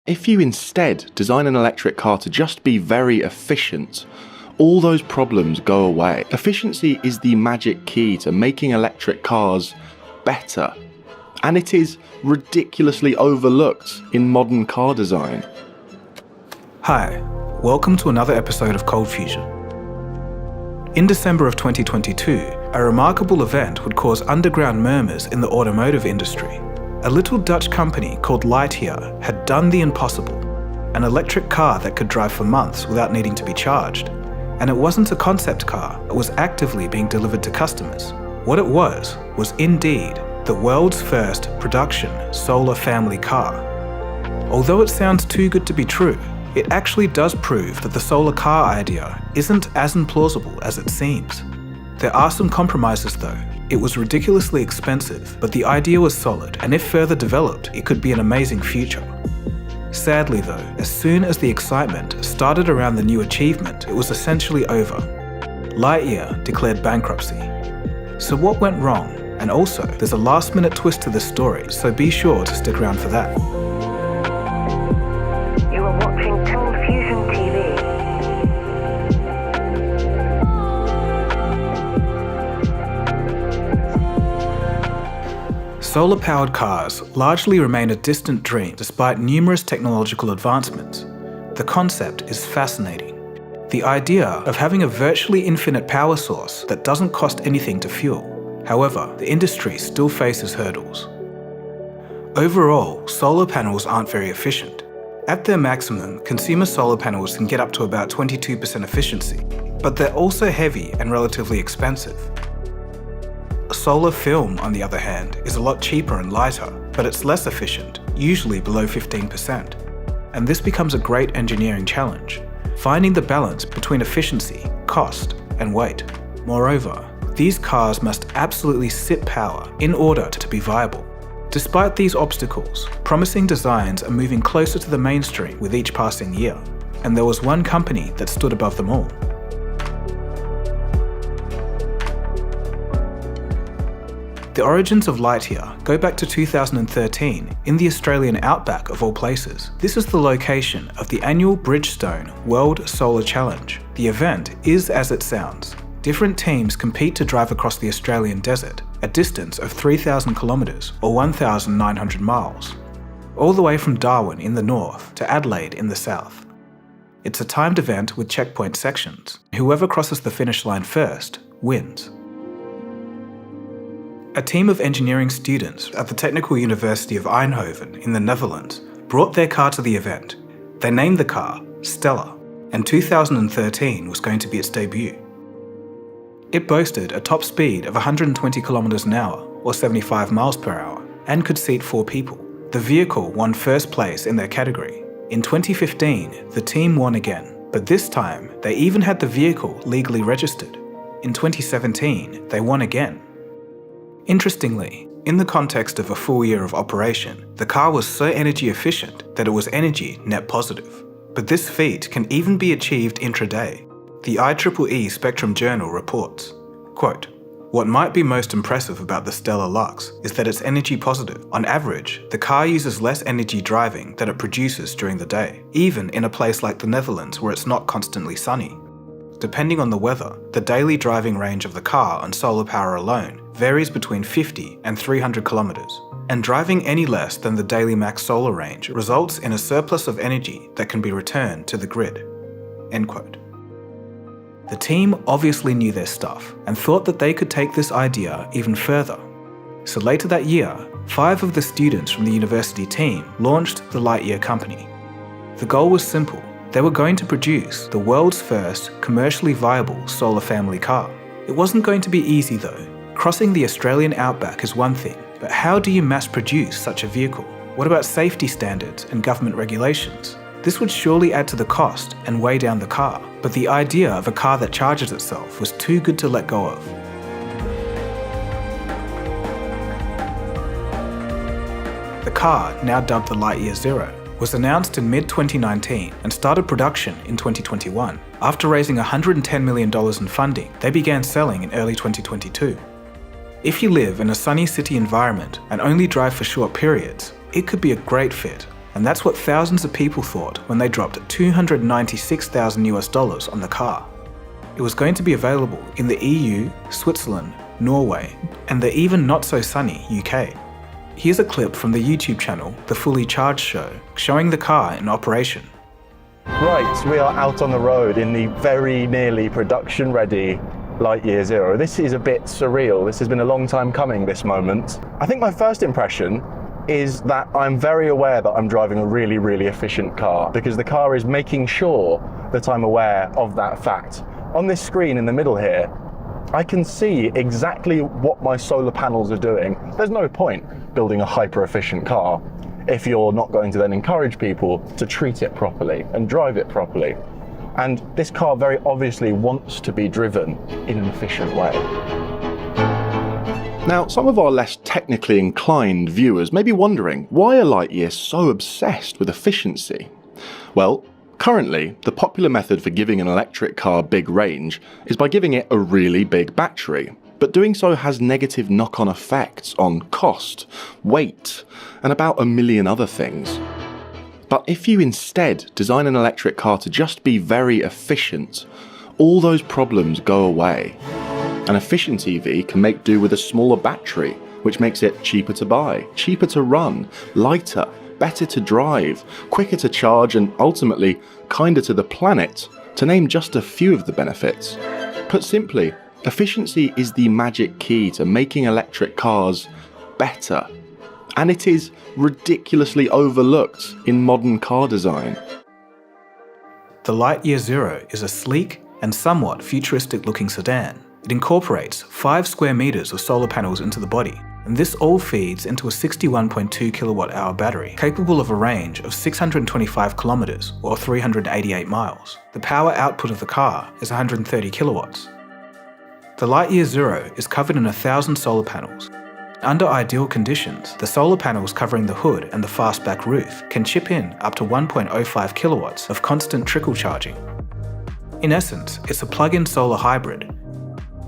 If you instead design an electric car to just be very efficient, all those problems go away. Efficiency is the magic key to making electric cars better, and it is ridiculously overlooked in modern car design. Hi, welcome to another episode of Cold Fusion. In December of 2022, a remarkable event would cause underground murmurs in the automotive industry. A little Dutch company called Lightyear had done the impossible, an electric car that could drive for months without needing to be charged. And it wasn't a concept car, it was actively being delivered to customers. What it was indeed the world's first production solar family car. Although it sounds too good to be true, it actually does prove that the solar car idea isn't as implausible as it seems. There are some compromises though. It was ridiculously expensive, but the idea was solid, and if further developed, it could be an amazing future. Sadly though, as soon as the excitement started around the new achievement, it was essentially over. Lightyear declared bankruptcy. So what went wrong? And also, there's a last-minute twist to this story, so be sure to stick around for that. You are watching Cold Fusion TV. Solar-powered cars largely remain a distant dream despite numerous technological advancements. The concept is fascinating. The idea of having a virtually infinite power source that doesn't cost anything to fuel. However, the industry still faces hurdles. Overall, solar panels aren't very efficient. At their maximum, consumer solar panels can get up to about 22% efficiency, but they're also heavy and relatively expensive. Solar film, on the other hand, is a lot cheaper and lighter, but it's less efficient, usually below 15%. And this becomes a great engineering challenge, finding the balance between efficiency, cost, and weight. Moreover, these cars must absolutely sip power in order to be viable. Despite these obstacles, promising designs are moving closer to the mainstream with each passing year, and there was one company that stood above them all. The origins of Lightyear go back to 2013 in the Australian outback of all places. This is the location of the annual Bridgestone World Solar Challenge. The event is as it sounds. Different teams compete to drive across the Australian desert, a distance of 3,000 kilometres or 1,900 miles, all the way from Darwin in the north to Adelaide in the south. It's a timed event with checkpoint sections. Whoever crosses the finish line first wins. A team of engineering students at the Technical University of Eindhoven in the Netherlands brought their car to the event. They named the car Stella, and 2013 was going to be its debut. It boasted a top speed of 120 kilometers an hour, or 75 miles per hour, and could seat 4 people. The vehicle won first place in their category. In 2015, the team won again, but this time they even had the vehicle legally registered. In 2017, they won again. Interestingly, in the context of a full year of operation, the car was so energy efficient that it was energy net positive. But this feat can even be achieved intraday. The IEEE Spectrum Journal reports, quote, "What might be most impressive about the Stella Luxe is that it's energy positive. On average, the car uses less energy driving than it produces during the day, even in a place like the Netherlands where it's not constantly sunny. Depending on the weather, the daily driving range of the car on solar power alone varies between 50 and 300 kilometers, and driving any less than the daily max solar range results in a surplus of energy that can be returned to the grid." End quote. The team obviously knew their stuff and thought that they could take this idea even further. So later that year, 5 of the students from the university team launched the Lightyear company. The goal was simple. They were going to produce the world's first commercially viable solar family car. It wasn't going to be easy though. Crossing the Australian outback is one thing, but how do you mass produce such a vehicle? What about safety standards and government regulations? This would surely add to the cost and weigh down the car, but the idea of a car that charges itself was too good to let go of. The car, now dubbed the Lightyear Zero, was announced in mid-2019 and started production in 2021. After raising $110 million in funding, they began selling in early 2022. If you live in a sunny city environment and only drive for short periods, it could be a great fit. And that's what thousands of people thought when they dropped $296,000 on the car. It was going to be available in the EU, Switzerland, Norway, and the even not so sunny UK. Here's a clip from the YouTube channel The Fully Charged Show, showing the car in operation. Right, we are out on the road in the very nearly production-ready Lightyear Zero. This is a bit surreal. This has been a long time coming, this moment. I think my first impression is that I'm very aware that I'm driving a really, really efficient car, because the car is making sure that I'm aware of that fact. On this screen in the middle here, I can see exactly what my solar panels are doing. There's no point building a hyper-efficient car if you're not going to then encourage people to treat it properly and drive it properly. And this car very obviously wants to be driven in an efficient way. Now, some of our less technically inclined viewers may be wondering, why are Lightyear so obsessed with efficiency? Well, currently, the popular method for giving an electric car big range is by giving it a really big battery. But doing so has negative knock-on effects on cost, weight, and about a million other things. But if you instead design an electric car to just be very efficient, all those problems go away. An efficient EV can make do with a smaller battery, which makes it cheaper to buy, cheaper to run, lighter, better to drive, quicker to charge, and ultimately kinder to the planet, to name just a few of the benefits. Put simply, efficiency is the magic key to making electric cars better. And it is ridiculously overlooked in modern car design. The Lightyear Zero is a sleek and somewhat futuristic-looking sedan. It incorporates 5 square meters of solar panels into the body, and this all feeds into a 61.2 kilowatt-hour battery capable of a range of 625 kilometers or 388 miles. The power output of the car is 130 kilowatts. The Lightyear Zero is covered in 1,000 solar panels. Under ideal conditions, the solar panels covering the hood and the fastback roof can chip in up to 1.05 kilowatts of constant trickle charging. In essence, it's a plug-in solar hybrid.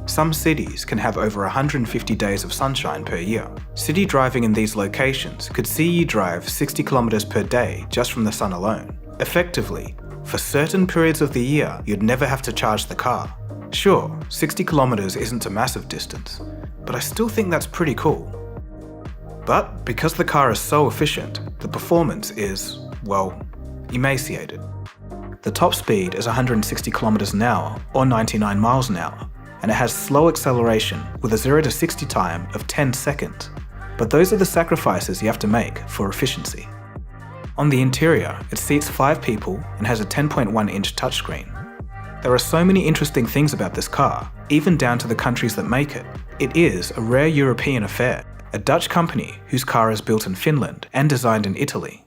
Some cities can have over 150 days of sunshine per year. City driving in these locations could see you drive 60 kilometers per day just from the sun alone. Effectively, for certain periods of the year, you'd never have to charge the car. Sure, 60 kilometers isn't a massive distance, but I still think that's pretty cool. But because the car is so efficient, the performance is, well, emaciated. The top speed is 160 kilometers an hour or 99 miles an hour, and it has slow acceleration with a 0 to 60 time of 10 seconds. But those are the sacrifices you have to make for efficiency. On the interior, it seats 5 people and has a 10.1-inch touchscreen. There are so many interesting things about this car, even down to the countries that make it. It is a rare European affair, a Dutch company whose car is built in Finland and designed in Italy.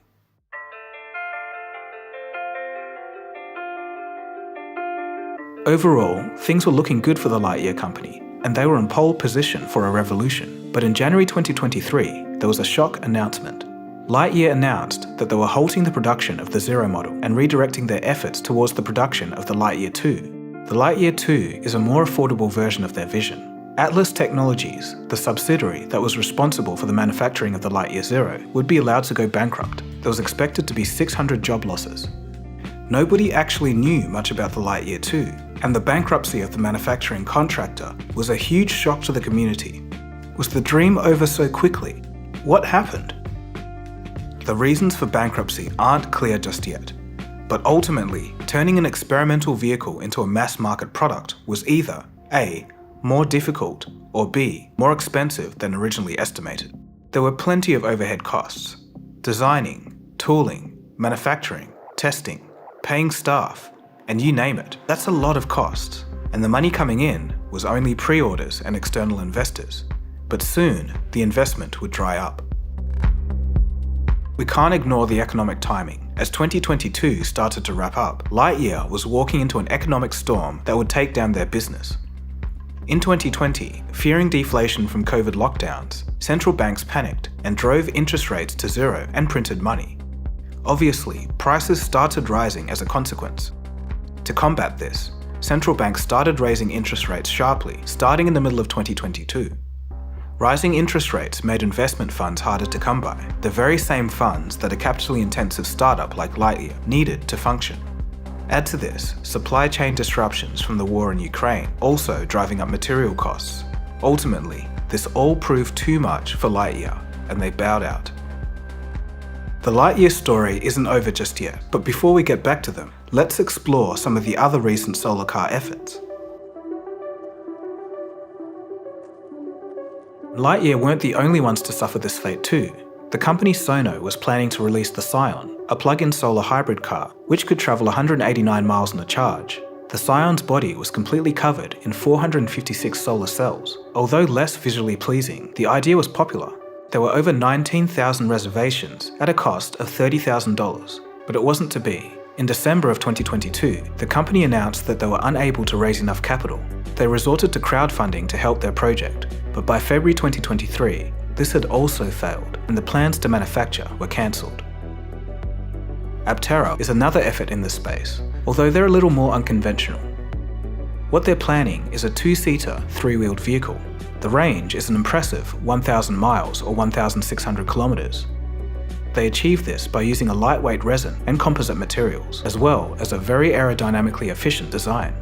Overall, things were looking good for the Lightyear company, and they were in pole position for a revolution. But in January 2023, there was a shock announcement. Lightyear announced that they were halting the production of the Zero model and redirecting their efforts towards the production of the Lightyear 2. The Lightyear 2 is a more affordable version of their vision. Atlas Technologies, the subsidiary that was responsible for the manufacturing of the Lightyear Zero, would be allowed to go bankrupt. There was expected to be 600 job losses. Nobody actually knew much about the Lightyear 2, and the bankruptcy of the manufacturing contractor was a huge shock to the community. Was the dream over so quickly? What happened? The reasons for bankruptcy aren't clear just yet, but ultimately, turning an experimental vehicle into a mass-market product was either A, more difficult, or B, more expensive than originally estimated. There were plenty of overhead costs: designing, tooling, manufacturing, testing, paying staff, and you name it. That's a lot of costs, and the money coming in was only pre-orders and external investors. But soon, the investment would dry up. We can't ignore the economic timing. As 2022 started to wrap up, Lightyear was walking into an economic storm that would take down their business. In 2020, fearing deflation from COVID lockdowns, central banks panicked and drove interest rates to zero and printed money. Obviously, prices started rising as a consequence. To combat this, central banks started raising interest rates sharply, starting in the middle of 2022. Rising interest rates made investment funds harder to come by, the very same funds that a capitally-intensive startup like Lightyear needed to function. Add to this supply chain disruptions from the war in Ukraine, also driving up material costs. Ultimately, this all proved too much for Lightyear, and they bowed out. The Lightyear story isn't over just yet, but before we get back to them, let's explore some of the other recent solar car efforts. Lightyear weren't the only ones to suffer this fate too. The company Sono was planning to release the Scion, a plug-in solar hybrid car, which could travel 189 miles on a charge. The Scion's body was completely covered in 456 solar cells. Although less visually pleasing, the idea was popular. There were over 19,000 reservations at a cost of $30,000, but it wasn't to be. In December of 2022, the company announced that they were unable to raise enough capital. They resorted to crowdfunding to help their project, but by February 2023, this had also failed, and the plans to manufacture were cancelled. Aptera is another effort in this space, although they're a little more unconventional. What they're planning is a two-seater, three-wheeled vehicle. The range is an impressive 1,000 miles or 1,600 kilometers. They achieve this by using a lightweight resin and composite materials, as well as a very aerodynamically efficient design.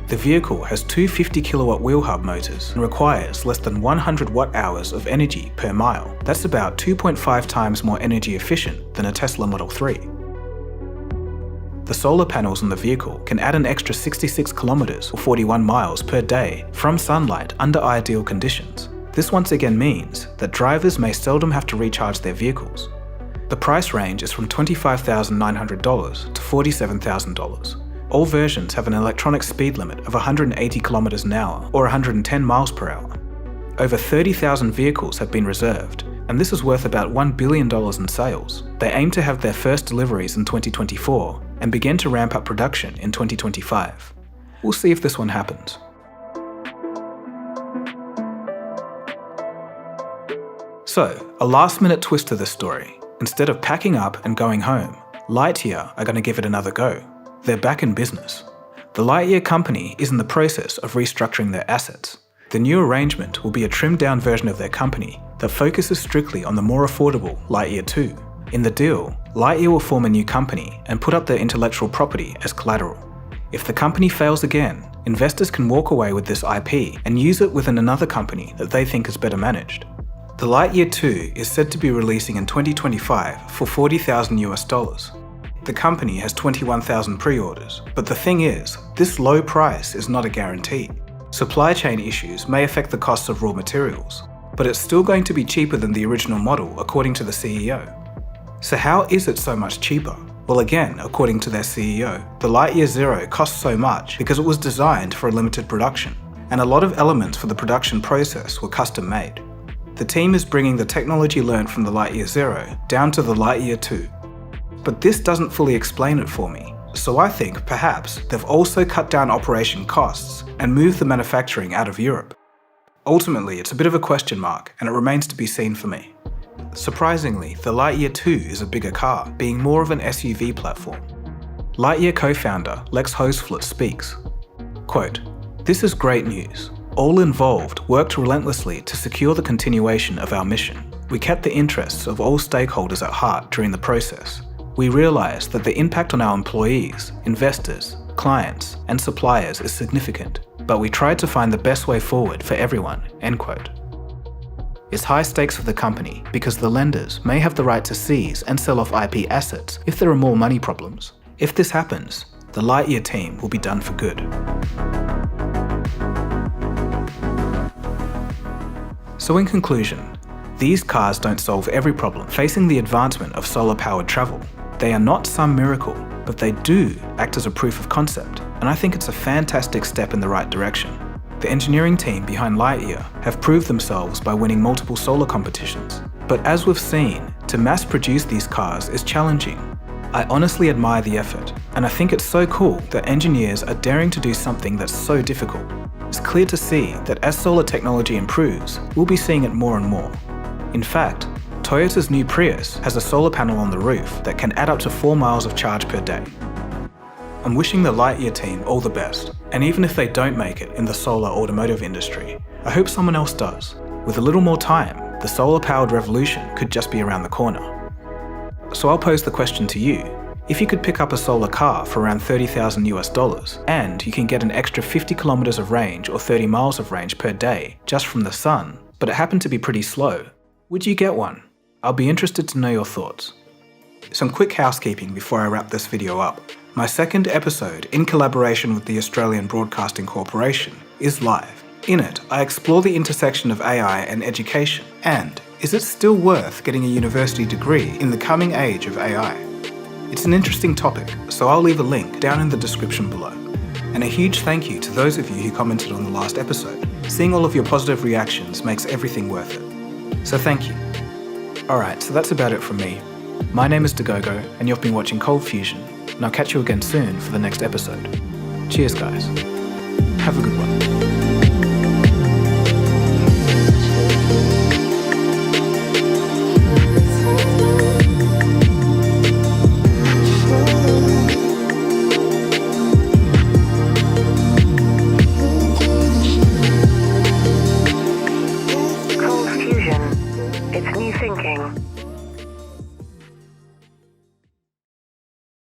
The vehicle has two 50-kilowatt wheel hub motors and requires less than 100 watt-hours of energy per mile. That's about 2.5 times more energy efficient than a Tesla Model 3. The solar panels on the vehicle can add an extra 66 kilometers or 41 miles per day from sunlight under ideal conditions. This once again means that drivers may seldom have to recharge their vehicles. The price range is from $25,900 to $47,000. All versions have an electronic speed limit of 180 kilometers an hour or 110 miles per hour. Over 30,000 vehicles have been reserved, and this is worth about $1 billion in sales. They aim to have their first deliveries in 2024 and begin to ramp up production in 2025. We'll see if this one happens. So, a last-minute twist to this story. Instead of packing up and going home, Lightyear are going to give it another go. They're back in business. The Lightyear company is in the process of restructuring their assets. The new arrangement will be a trimmed-down version of their company that focuses strictly on the more affordable Lightyear 2. In the deal, Lightyear will form a new company and put up their intellectual property as collateral. If the company fails again, investors can walk away with this IP and use it within another company that they think is better managed. The Lightyear 2 is said to be releasing in 2025 for $40,000 US. The company has 21,000 pre-orders, but the thing is, this low price is not a guarantee. Supply chain issues may affect the costs of raw materials, but it's still going to be cheaper than the original model according to the CEO. So how is it so much cheaper? Well, again, according to their CEO, the Lightyear Zero costs so much because it was designed for a limited production, and a lot of elements for the production process were custom made. The team is bringing the technology learned from the Lightyear Zero down to the Lightyear 2. But this doesn't fully explain it for me, so I think perhaps they've also cut down operation costs and moved the manufacturing out of Europe. Ultimately, it's a bit of a question mark, and it remains to be seen for me. Surprisingly, the Lightyear 2 is a bigger car, being more of an SUV platform. Lightyear co-founder Lex Hoesflot speaks, quote, "This is great news. All involved worked relentlessly to secure the continuation of our mission. We kept the interests of all stakeholders at heart during the process. We realized that the impact on our employees, investors, clients, and suppliers is significant, but we tried to find the best way forward for everyone," end quote. It's high stakes for the company because the lenders may have the right to seize and sell off IP assets if there are more money problems. If this happens, the Lightyear team will be done for good. So in conclusion, these cars don't solve every problem facing the advancement of solar-powered travel. They are not some miracle, but they do act as a proof of concept, and I think it's a fantastic step in the right direction. The engineering team behind Lightyear have proved themselves by winning multiple solar competitions. But as we've seen, to mass produce these cars is challenging. I honestly admire the effort, and I think it's so cool that engineers are daring to do something that's so difficult. It's clear to see that as solar technology improves, we'll be seeing it more and more. In fact, Toyota's new Prius has a solar panel on the roof that can add up to 4 miles of charge per day. I'm wishing the Lightyear team all the best, and even if they don't make it in the solar automotive industry, I hope someone else does. With a little more time, the solar-powered revolution could just be around the corner. So I'll pose the question to you. If you could pick up a solar car for around $30,000 and you can get an extra 50 kilometers of range or 30 miles of range per day just from the sun, but it happened to be pretty slow, would you get one? I'll be interested to know your thoughts. Some quick housekeeping before I wrap this video up. My second episode, in collaboration with the Australian Broadcasting Corporation, is live. In it, I explore the intersection of AI and education, and is it still worth getting a university degree in the coming age of AI? It's an interesting topic, so I'll leave a link down in the description below. And a huge thank you to those of you who commented on the last episode. Seeing all of your positive reactions makes everything worth it. So thank you. Alright, so that's about it from me. My name is Dagogo, and you've been watching Cold Fusion, and I'll catch you again soon for the next episode. Cheers guys. Have a good one. It's new thinking.